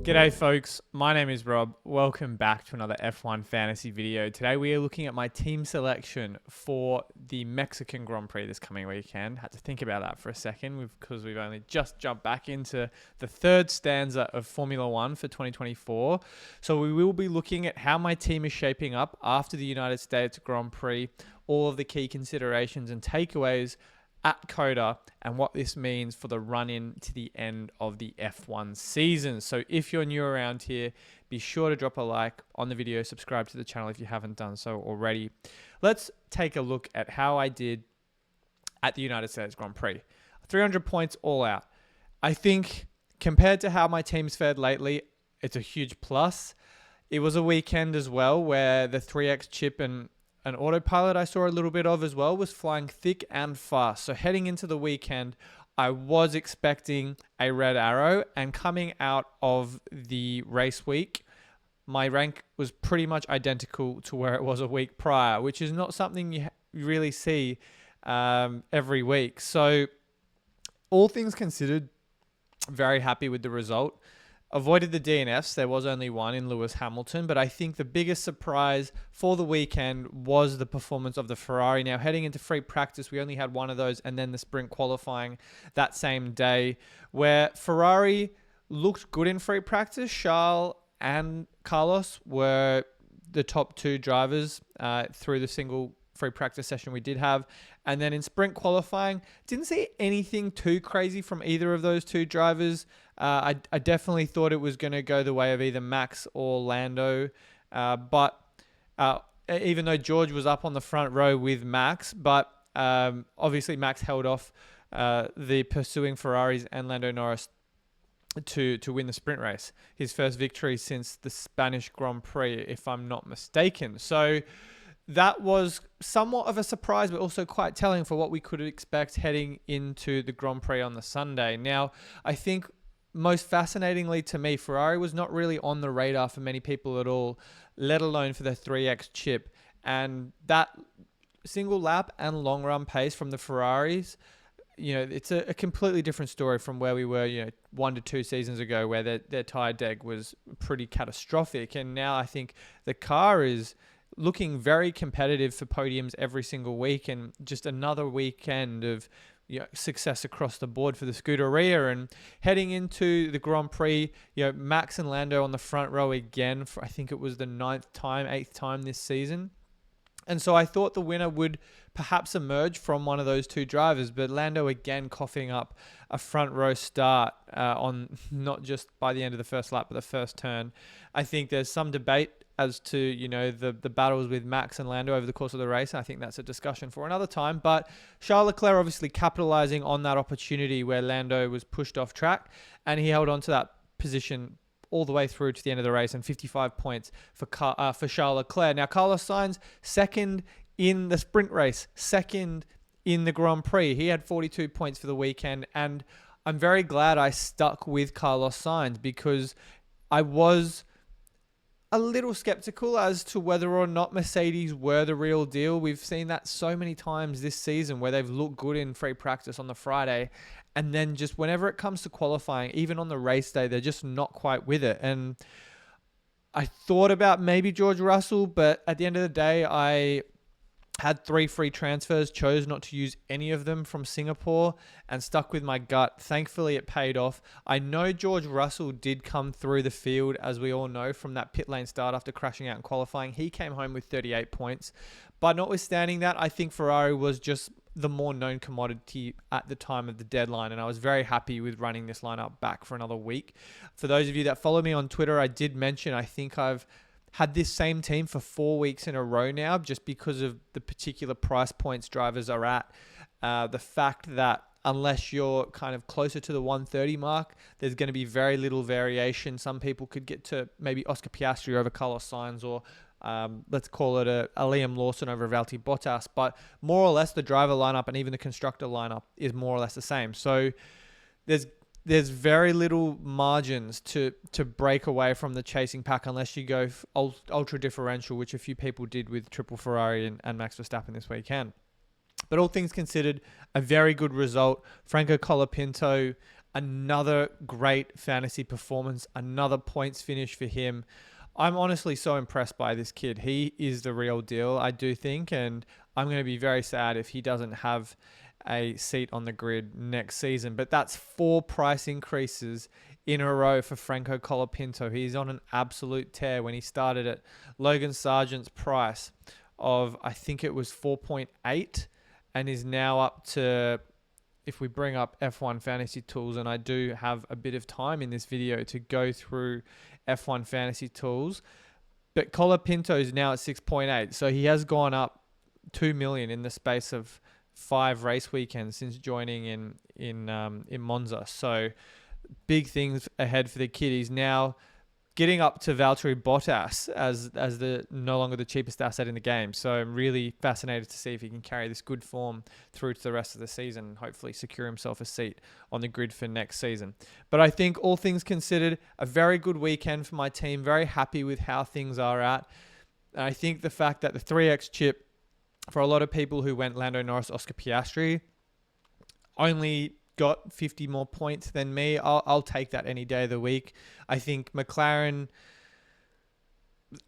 G'day folks, my name is Rob. Welcome back to another F1 fantasy video. Today we are looking at my team selection for the Mexican Grand Prix this coming weekend. Had to think about that for a second because we've only just jumped back into the third stanza of Formula One for 2024. So we will be looking at how my team is shaping up after the United States Grand Prix, all of the key considerations and takeaways at COTA and what this means for the run-in to the end of the F1 season. So if you're new around here, be sure to drop a like on the video, subscribe to the channel if you haven't done so already. Let's take a look at how I did at the United States Grand Prix. 300 points all out. I think compared to how my team's fared lately, it's a huge plus. It was a weekend as well where the 3X chip and an autopilot I saw a little bit of as well was flying thick and fast. So heading into the weekend, I was expecting a red arrow, and coming out of the race week, my rank was pretty much identical to where it was a week prior, which is not something you really see every week. So all things considered, very happy with the result. Avoided the DNFs. There was only one in Lewis Hamilton, but I think the biggest surprise for the weekend was the performance of the Ferrari. Now, heading into free practice, we only had one of those, and then the sprint qualifying that same day, where Ferrari looked good in free practice. Charles and Carlos were the top two drivers through the single free practice session we did have. And then in sprint qualifying, didn't see anything too crazy from either of those two drivers. I definitely thought it was going to go the way of either Max or Lando. But even though George was up on the front row with Max, but obviously Max held off the pursuing Ferraris and Lando Norris to win the sprint race. His first victory since the Spanish Grand Prix, if I'm not mistaken. So that was somewhat of a surprise, but also quite telling for what we could expect heading into the Grand Prix on the Sunday. Now, I think most fascinatingly to me, Ferrari was not really on the radar for many people at all, let alone for the 3X chip. And that single lap and long run pace from the Ferraris, it's a completely different story from where we were, 1 to 2 seasons ago, where their tire deg was pretty catastrophic. And now I think the car is looking very competitive for podiums every single week, and just another weekend of success across the board for the Scuderia. And heading into the Grand Prix, Max and Lando on the front row again for, I think it was the 8th time this season. And so I thought the winner would perhaps emerge from one of those two drivers, but Lando again coughing up a front row start on not just by the end of the first lap, but the first turn. I think there's some debate as to, the battles with Max and Lando over the course of the race. And I think that's a discussion for another time. But Charles Leclerc obviously capitalizing on that opportunity where Lando was pushed off track, and he held on to that position all the way through to the end of the race, and 55 points for Charles Leclerc. Now, Carlos Sainz, second in the sprint race, second in the Grand Prix. He had 42 points for the weekend, and I'm very glad I stuck with Carlos Sainz because I was a little skeptical as to whether or not Mercedes were the real deal. We've seen that so many times this season where they've looked good in free practice on the Friday, and then just whenever it comes to qualifying, even on the race day, they're just not quite with it. And I thought about maybe George Russell, but at the end of the day, I had 3 free transfers, chose not to use any of them from Singapore, and stuck with my gut. Thankfully, it paid off. I know George Russell did come through the field, as we all know, from that pit lane start after crashing out in qualifying. He came home with 38 points. But notwithstanding that, I think Ferrari was just the more known commodity at the time of the deadline, and I was very happy with running this lineup back for another week. For those of you that follow me on Twitter, I did mention I think I've had this same team for 4 weeks in a row now, just because of the particular price points drivers are at. The fact that unless you're kind of closer to the 130 mark, there's going to be very little variation. Some people could get to maybe Oscar Piastri over Carlos Sainz, or let's call it a Liam Lawson over Valtteri Bottas. But more or less the driver lineup and even the constructor lineup is more or less the same. So there's very little margins to break away from the chasing pack unless you go ultra differential, which a few people did with Triple Ferrari and Max Verstappen this weekend. But all things considered, a very good result. Franco Colapinto Another great fantasy performance, another points finish for him. I'm honestly so impressed by this kid. He is the real deal, I do think, and I'm going to be very sad if he doesn't have a seat on the grid next season. But that's 4 price increases in a row for Franco Colapinto. He's on an absolute tear. When he started at Logan Sargent's price of, I think it was 4.8, and is now up to, if we bring up F1 Fantasy Tools, and I do have a bit of time in this video to go through F1 Fantasy Tools, but Colapinto is now at 6.8. So he has gone up 2 million in the space of 5 race weekends since joining in Monza. So big things ahead for the kid. He's now getting up to Valtteri Bottas as the no longer the cheapest asset in the game. So I'm really fascinated to see if he can carry this good form through to the rest of the season and hopefully secure himself a seat on the grid for next season. But I think all things considered, a very good weekend for my team. Very happy with how things are at. And I think the fact that the 3x chip, for a lot of people who went Lando Norris, Oscar Piastri, only got 50 more points than me. I'll take that any day of the week. I think McLaren,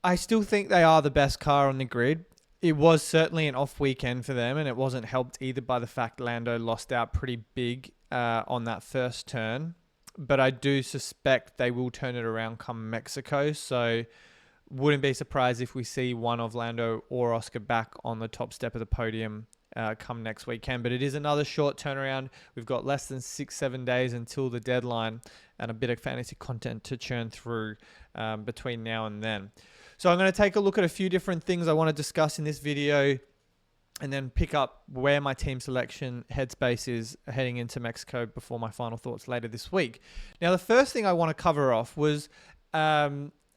I still think they are the best car on the grid. It was certainly an off weekend for them, and it wasn't helped either by the fact Lando lost out pretty big on that first turn. But I do suspect they will turn it around come Mexico. So wouldn't be surprised if we see one of Lando or Oscar back on the top step of the podium come next weekend. But it is another short turnaround. We've got less than 6-7 days until the deadline, and a bit of fantasy content to churn through between now and then. So I'm going to take a look at a few different things I want to discuss in this video, and then pick up where my team selection headspace is heading into Mexico before my final thoughts later this week. Now, the first thing I want to cover off was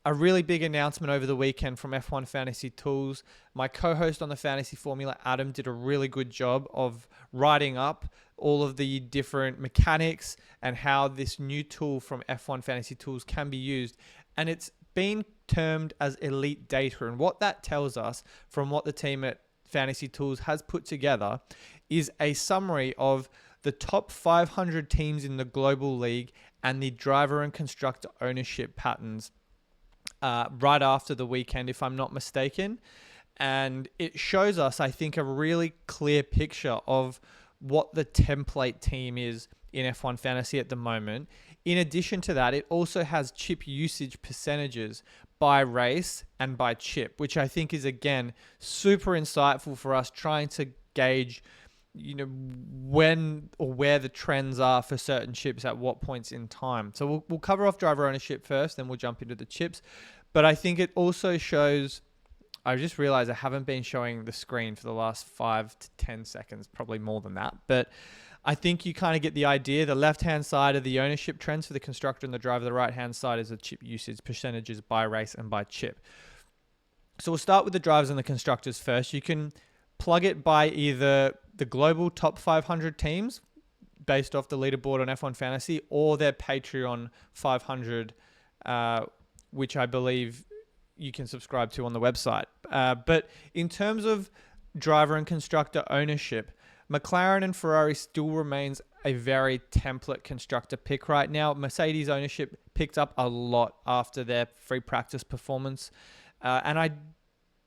a really big announcement over the weekend from F1 Fantasy Tools. My co-host on the Fantasy Formula, Adam, did a really good job of writing up all of the different mechanics and how this new tool from F1 Fantasy Tools can be used. And it's been termed as Elite Data. And what that tells us from what the team at Fantasy Tools has put together is a summary of the top 500 teams in the global league and the driver and constructor ownership patterns right after the weekend, if I'm not mistaken. And it shows us, I think, a really clear picture of what the template team is in F1 Fantasy at the moment. In addition to that, it also has chip usage percentages by race and by chip, which I think is, again, super insightful for us trying to gauge, when or where the trends are for certain chips at what points in time. So we'll cover off driver ownership first, then we'll jump into the chips. But I think it also shows, I just realized I haven't been showing the screen for the last 5 to 10 seconds, probably more than that. But I think you kind of get the idea. The left-hand side are the ownership trends for the constructor and the driver. The right-hand side is the chip usage percentages by race and by chip. So we'll start with the drivers and the constructors first. You can plug it by either the global top 500 teams based off the leaderboard on F1 Fantasy, or their Patreon 500, which I believe you can subscribe to on the website. But in terms of driver and constructor ownership, McLaren and Ferrari still remains a very template constructor pick right now. Mercedes ownership picked up a lot after their free practice performance. And I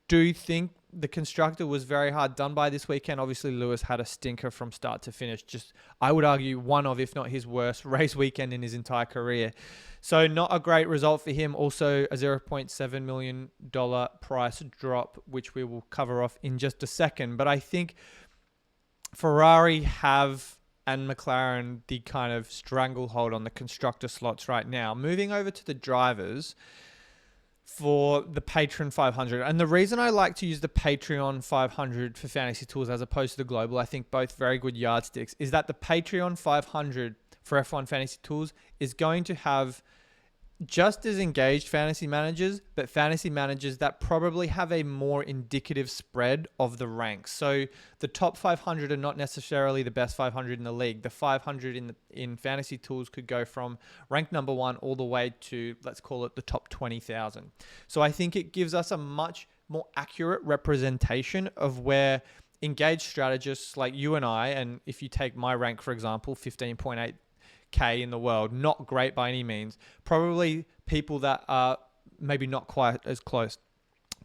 do think the constructor was very hard done by this weekend. Obviously, Lewis had a stinker from start to finish. Just, I would argue, one of, if not his worst race weekend in his entire career. So not a great result for him. Also, a $0.7 million price drop, which we will cover off in just a second. But I think Ferrari and McLaren the kind of stranglehold on the constructor slots right now. Moving over to the drivers for the Patreon 500. And the reason I like to use the Patreon 500 for Fantasy Tools as opposed to the global, I think both very good yardsticks, is that the Patreon 500 for F1 Fantasy Tools is going to have just as engaged fantasy managers, but fantasy managers that probably have a more indicative spread of the ranks. So the top 500 are not necessarily the best 500 in the league. The 500 in Fantasy Tools could go from rank number 1 all the way to, let's call it, the top 20,000. So I think it gives us a much more accurate representation of where engaged strategists like you and I, and if you take my rank, for example, 15.8 K in the world. Not great by any means. Probably people that are maybe not quite as close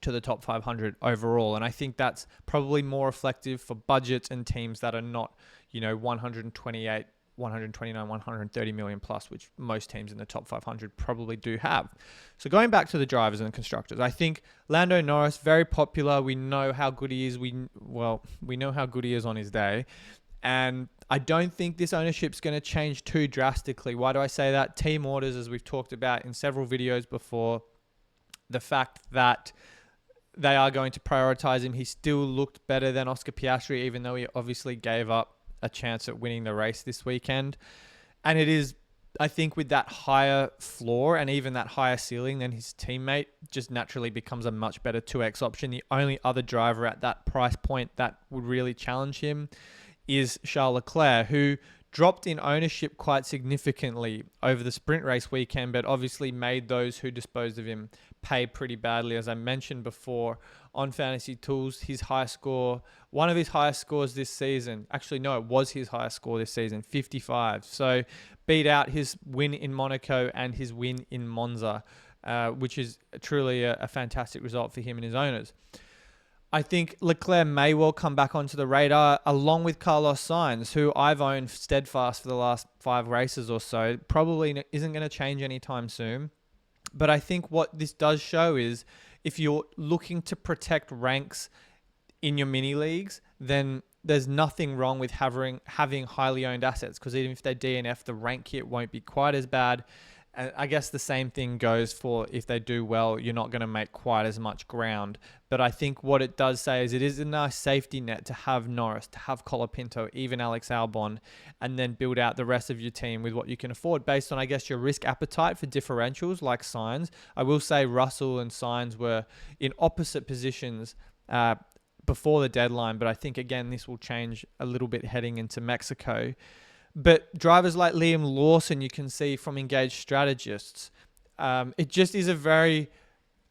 to the top 500 overall. And I think that's probably more reflective for budgets and teams that are not, 128, 129, 130 million plus, which most teams in the top 500 probably do have. So going back to the drivers and the constructors, I think Lando Norris, very popular. We know how good he is. We know how good he is on his day. And I don't think this ownership's going to change too drastically. Why do I say that? Team orders, as we've talked about in several videos before, the fact that they are going to prioritize him. He still looked better than Oscar Piastri, even though he obviously gave up a chance at winning the race this weekend. And it is, I think, with that higher floor and even that higher ceiling than his teammate, just naturally becomes a much better 2X option. The only other driver at that price point that would really challenge him is Charles Leclerc, who dropped in ownership quite significantly over the sprint race weekend, but obviously made those who disposed of him pay pretty badly. As I mentioned before, on Fantasy Tools, his high score, one of his highest scores this season, actually no, it was his highest score this season, 55. So beat out his win in Monaco and his win in Monza, which is truly a fantastic result for him and his owners. I think Leclerc may well come back onto the radar along with Carlos Sainz, who I've owned steadfast for the last 5 races or so. Probably isn't going to change anytime soon. But I think what this does show is if you're looking to protect ranks in your mini leagues, then there's nothing wrong with having highly owned assets, because even if they DNF, the rank hit won't be quite as bad. And I guess the same thing goes for if they do well, you're not going to make quite as much ground. But I think what it does say is it is a nice safety net to have Norris, to have Colapinto, even Alex Albon, and then build out the rest of your team with what you can afford based on, I guess, your risk appetite for differentials like Sainz. I will say Russell and Sainz were in opposite positions before the deadline, but I think, again, this will change a little bit heading into Mexico. But drivers like Liam Lawson, you can see from Engaged Strategists, it just is a very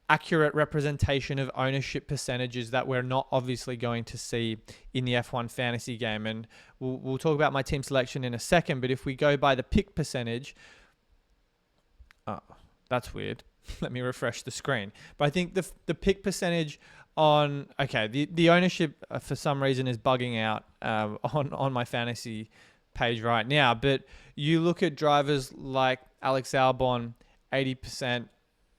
accurate representation of ownership percentages that we're not obviously going to see in the F1 fantasy game. And we'll talk about my team selection in a second, but if we go by the pick percentage, oh, that's weird. Let me refresh the screen. But I think the pick percentage on, okay, the ownership for some reason is bugging out on my fantasy page right now, but you look at drivers like Alex Albon, 80%,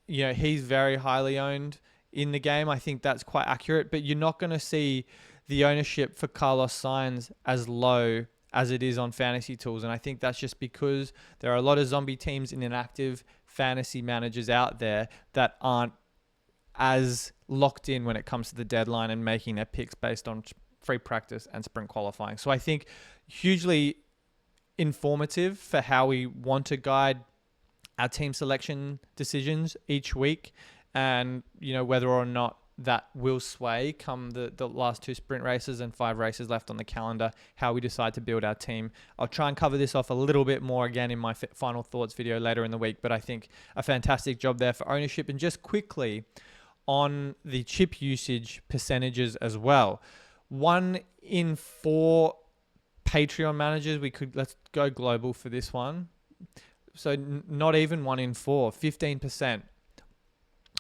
he's very highly owned in the game. I think that's quite accurate, but you're not going to see the ownership for Carlos Sainz as low as it is on Fantasy Tools. And I think that's just because there are a lot of zombie teams and inactive fantasy managers out there that aren't as locked in when it comes to the deadline and making their picks based on free practice and sprint qualifying. So I think hugely informative for how we want to guide our team selection decisions each week, and whether or not that will sway come the last 2 sprint races and 5 races left on the calendar, how we decide to build our team. I'll try and cover this off a little bit more again in my final thoughts video later in the week, but I think a fantastic job there for ownership. And just quickly on the chip usage percentages as well, 1 in 4 Patreon managers, let's go global for this one. So not even 1 in 4, 15%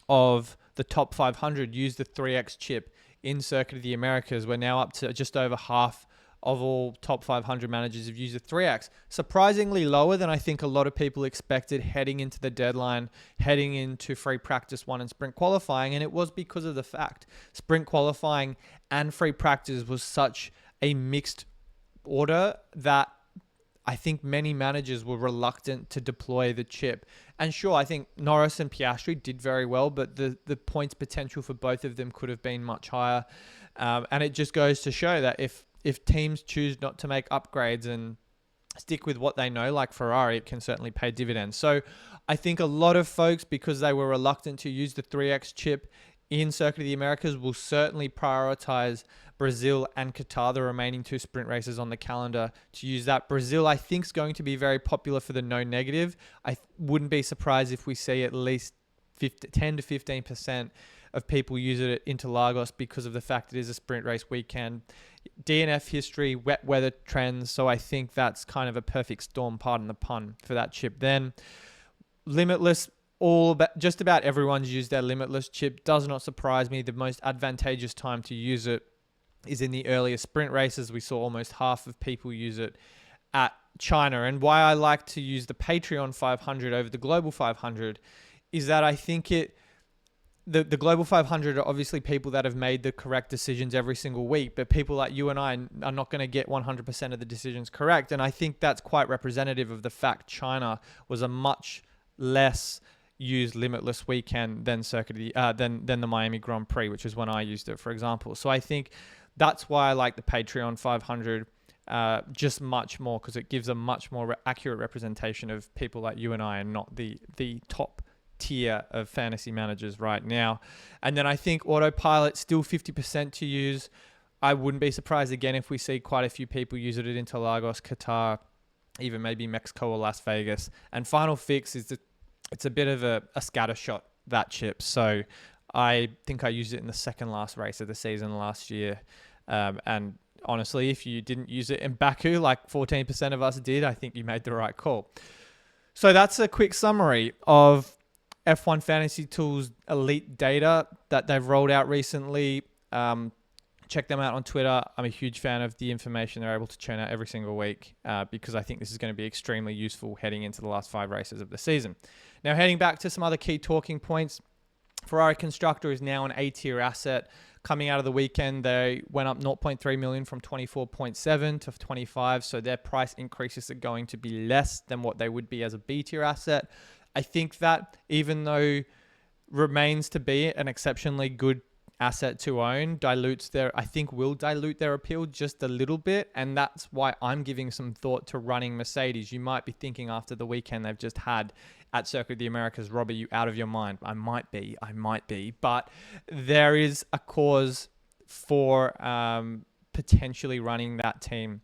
of the top 500 use the 3X chip in Circuit of the Americas. We're now up to just over half of all top 500 managers have used the 3X. Surprisingly lower than I think a lot of people expected heading into the deadline, heading into free practice 1 and sprint qualifying. And it was because of the fact sprint qualifying and free practice was such a mixed order that I think many managers were reluctant to deploy the chip. And sure, I think Norris and Piastri did very well, but the points potential for both of them could have been much higher. And it just goes to show that if teams choose not to make upgrades and stick with what they know, like Ferrari, it can certainly pay dividends. So I think a lot of folks, because they were reluctant to use the 3X chip in Circuit of the Americas, will certainly prioritize Brazil and Qatar, the remaining 2 sprint races on the calendar, to use that. Brazil, I think, is going to be very popular for the no negative. I wouldn't be surprised if we see at least 10 to 15% of people use it at Interlagos because of the fact it is a sprint race weekend. DNF history, wet weather trends. So I think that's kind of a perfect storm, pardon the pun, for that chip. Then Limitless, just about everyone's used their Limitless chip. Does not surprise me. The most advantageous time to use it is in the earlier sprint races. We saw almost half of people use it at China. And why I like to use the Patreon 500 over the Global 500 is that I think the Global 500 are obviously people that have made the correct decisions every single week, but people like you and I are not going to get 100% of the decisions correct. And I think that's quite representative of the fact China was a much less used Limitless weekend than than the Miami Grand Prix, which is when I used it, for example. So I think that's why I like the Patreon 500 just much more, because it gives a much more accurate representation of people like you and I, and not the top tier of fantasy managers right now. And then I think Autopilot still 50% to use. I wouldn't be surprised again if we see quite a few people use it at Interlagos, Qatar, even maybe Mexico or Las Vegas. And Final Fix is it's a bit of a scatter shot, that chip. So I think I used it in the second last race of the season last year. And honestly, if you didn't use it in Baku, like 14% of us did, I think you made the right call. So that's a quick summary of F1 Fantasy Tools elite data that they've rolled out recently. Check them out on Twitter. I'm a huge fan of the information they're able to churn out every single week because I think this is going to be extremely useful heading into the last 5 races of the season. Now, heading back to some other key talking points, Ferrari Constructor is now an A-tier asset. Coming out of the weekend, they went up 0.3 million from 24.7 to 25, so their price increases are going to be less than what they would be as a B-tier asset. I think that even though remains to be an exceptionally good asset to own, will dilute their appeal just a little bit, and that's why I'm giving some thought to running Mercedes. You might be thinking after the weekend they've just had at Circuit of the Americas, Rob, are you out of your mind? I might be, but there is a cause for potentially running that team,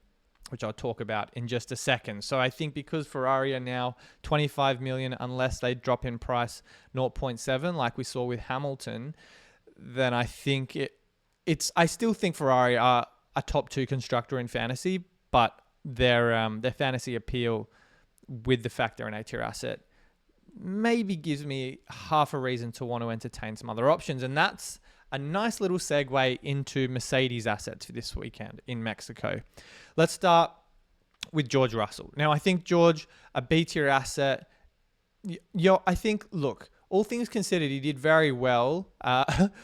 which I'll talk about in just a second. So I think because Ferrari are now 25 million, unless they drop in price 0.7 like we saw with Hamilton, then I think I still think Ferrari are a top 2 constructor in fantasy, but their fantasy appeal with the fact they're an A-tier asset maybe gives me half a reason to want to entertain some other options. And that's a nice little segue into Mercedes assets for this weekend in Mexico. Let's start with George Russell. Now, I think George, a B-tier asset, I think, look, all things considered, he did very well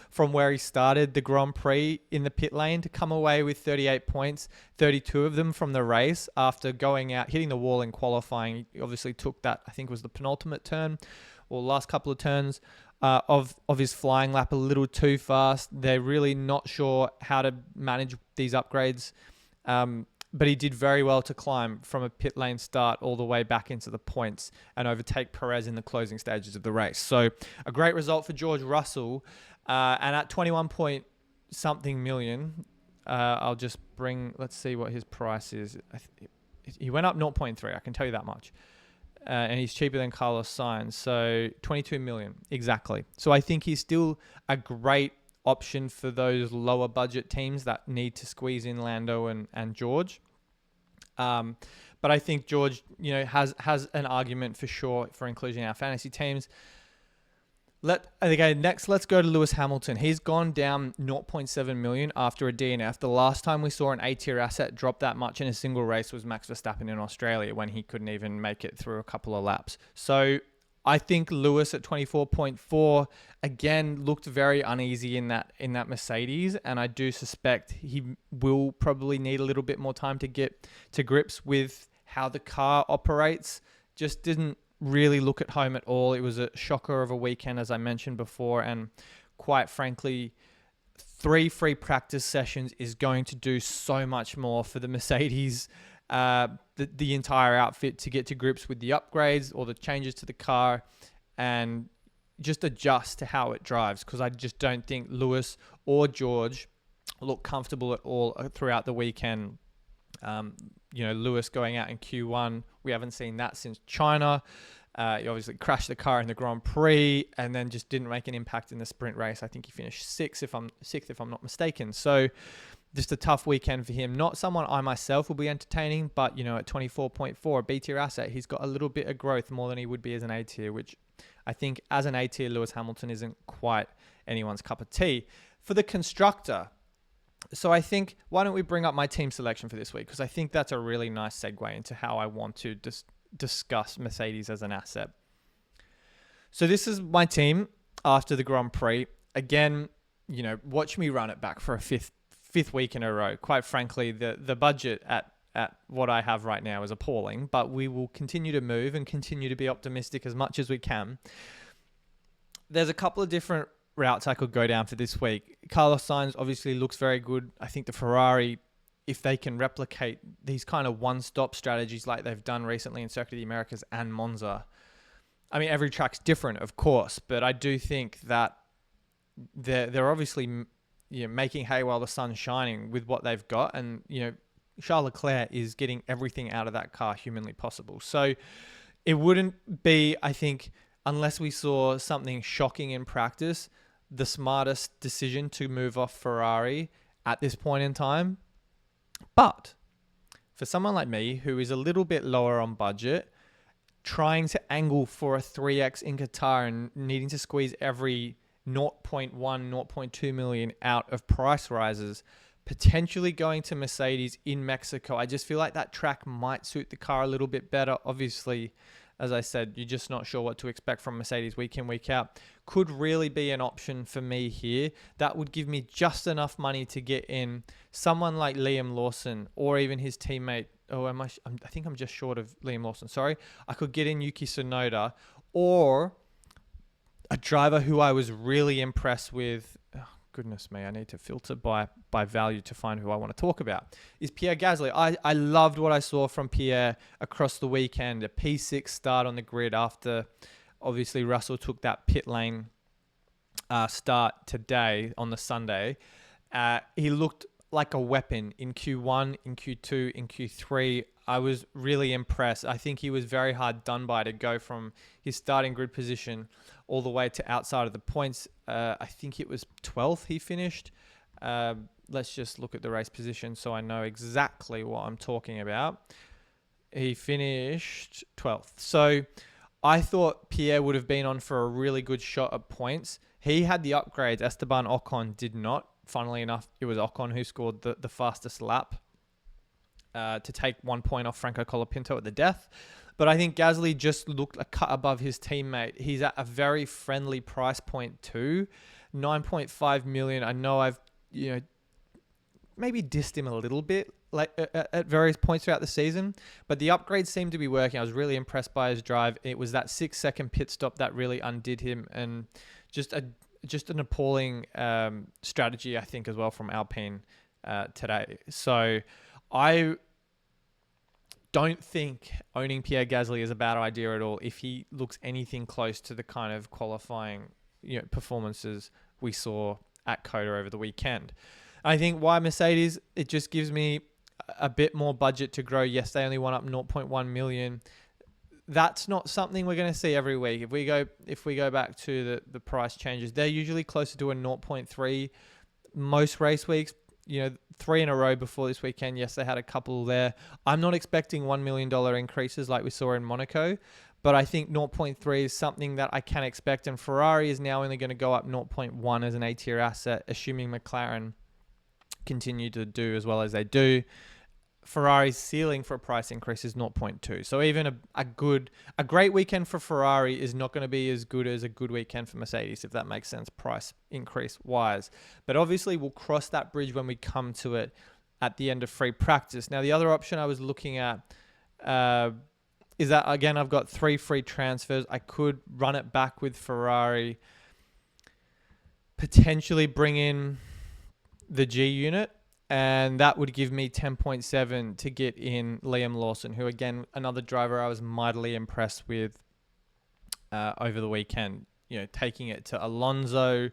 from where he started the Grand Prix in the pit lane to come away with 38 points, 32 of them from the race after going out, hitting the wall in qualifying. He obviously took that, I think it was the penultimate turn or last couple of turns of his flying lap a little too fast. They're really not sure how to manage these upgrades. But he did very well to climb from a pit lane start all the way back into the points and overtake Perez in the closing stages of the race. So a great result for George Russell. And at 21 point something million, let's see what his price is. He went up 0.3, I can tell you that much. And he's cheaper than Carlos Sainz. So 22 million, exactly. So I think he's still a great option for those lower budget teams that need to squeeze in Lando and George. But I think George, has an argument for sure for inclusion in our fantasy teams. Next, let's go to Lewis Hamilton. He's gone down 0.7 million after a DNF. The last time we saw an A-tier asset drop that much in a single race was Max Verstappen in Australia when he couldn't even make it through a couple of laps. So I think Lewis at 24.4 again looked very uneasy in that Mercedes, and I do suspect he will probably need a little bit more time to get to grips with how the car operates. Just didn't really look at home at all. It was a shocker of a weekend, as I mentioned before, and quite frankly, 3 free practice sessions is going to do so much more for the Mercedes the entire outfit to get to grips with the upgrades or the changes to the car and just adjust to how it drives, because I just don't think Lewis or George look comfortable at all throughout the weekend. Lewis going out in Q1, we haven't seen that since China. He obviously crashed the car in the Grand Prix and then just didn't make an impact in the sprint race. I think he finished sixth if I'm not mistaken. So just a tough weekend for him. Not someone I myself will be entertaining, but, at 24.4, a B tier asset, he's got a little bit of growth more than he would be as an A tier, which I think as an A tier, Lewis Hamilton isn't quite anyone's cup of tea. For the constructor, so I think, why don't we bring up my team selection for this week? Because I think that's a really nice segue into how I want to discuss Mercedes as an asset. So this is my team after the Grand Prix. Again, watch me run it back for a fifth week in a row. Quite frankly, the budget at what I have right now is appalling, but we will continue to move and continue to be optimistic as much as we can. There's a couple of different routes I could go down for this week. Carlos Sainz obviously looks very good. I think the Ferrari, if they can replicate these kind of one-stop strategies like they've done recently in Circuit of the Americas and Monza, I mean, every track's different, of course, but I do think that they're obviously making hay while the sun's shining with what they've got. And, Charles Leclerc is getting everything out of that car humanly possible. So it wouldn't be, I think, unless we saw something shocking in practice, the smartest decision to move off Ferrari at this point in time. But for someone like me, who is a little bit lower on budget, trying to angle for a 3x in Qatar and needing to squeeze every 0.1, 0.2 million out of price rises, potentially going to Mercedes in Mexico. I just feel like that track might suit the car a little bit better. Obviously, as I said, you're just not sure what to expect from Mercedes week in, week out. Could really be an option for me here. That would give me just enough money to get in someone like Liam Lawson or even his teammate. I think I'm just short of Liam Lawson. Sorry. I could get in Yuki Tsunoda or a driver who I was really impressed with. Oh, goodness me, I need to filter by value to find who I want to talk about. Is Pierre Gasly. I loved what I saw from Pierre across the weekend. A P6 start on the grid after, obviously, Russell took that pit lane start today on the Sunday. He looked like a weapon in Q1, in Q2, in Q3. I was really impressed. I think he was very hard done by to go from his starting grid position all the way to outside of the points. I think it was 12th he finished. Let's just look at the race position so I know exactly what I'm talking about. He finished 12th. So I thought Pierre would have been on for a really good shot at points. He had the upgrades. Esteban Ocon did not. Funnily enough, it was Ocon who scored the fastest lap to take 1 point off Franco Colapinto at the death. But I think Gasly just looked a cut above his teammate. He's at a very friendly price point too. 9.5 million. I know I've, maybe dissed him a little bit like at various points throughout the season, but the upgrades seemed to be working. I was really impressed by his drive. It was that 6-second pit stop that really undid him, and just an appalling strategy, I think, as well from Alpine today. So I don't think owning Pierre Gasly is a bad idea at all if he looks anything close to the kind of qualifying performances we saw at COTA over the weekend. I think why Mercedes, it just gives me a bit more budget to grow. Yes, they only went up 0.1 million. That's not something we're going to see every week. If we go back to the price changes, they're usually closer to a 0.3 most race weeks. 3 in a row before this weekend. Yes, they had a couple there. I'm not expecting $1 million increases like we saw in Monaco, but I think 0.3 is something that I can expect. And Ferrari is now only going to go up 0.1 as an A-tier asset, assuming McLaren continue to do as well as they do. Ferrari's ceiling for a price increase is 0.2. So even a great weekend for Ferrari is not going to be as good as a good weekend for Mercedes, if that makes sense, price increase wise. But obviously we'll cross that bridge when we come to it at the end of free practice. Now, the other option I was looking at is that, again, I've got 3 free transfers. I could run it back with Ferrari, potentially bring in the G unit, and that would give me 10.7 to get in Liam Lawson, who, again, another driver I was mightily impressed with over the weekend. Taking it to Alonso,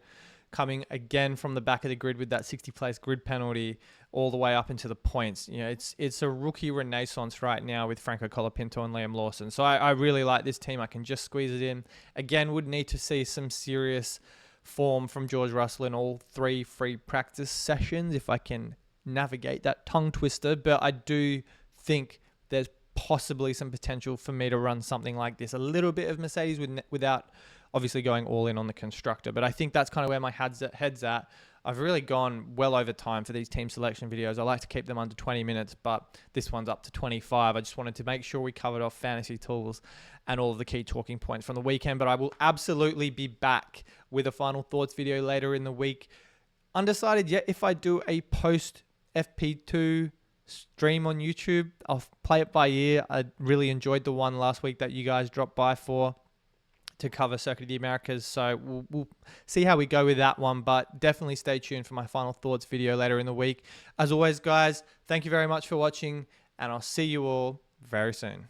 coming again from the back of the grid with that 60-place grid penalty all the way up into the points. It's a rookie renaissance right now with Franco Colapinto and Liam Lawson. So I really like this team. I can just squeeze it in. Again, would need to see some serious form from George Russell in all 3 free practice sessions if I can navigate that tongue twister, but I do think there's possibly some potential for me to run something like this, a little bit of Mercedes without obviously going all in on the constructor. But I think that's kind of where my head's at. I've really gone well over time for these team selection videos. I like to keep them under 20 minutes, but this one's up to 25. I just wanted to make sure we covered off fantasy tools and all of the key talking points from the weekend. But I will absolutely be back with a final thoughts video later in the week. Undecided yet if I do a post FP2 stream on YouTube. I'll play it by ear. I really enjoyed the one last week that you guys dropped by for to cover Circuit of the Americas. So we'll see how we go with that one, but definitely stay tuned for my final thoughts video later in the week. As always, guys, thank you very much for watching, and I'll see you all very soon.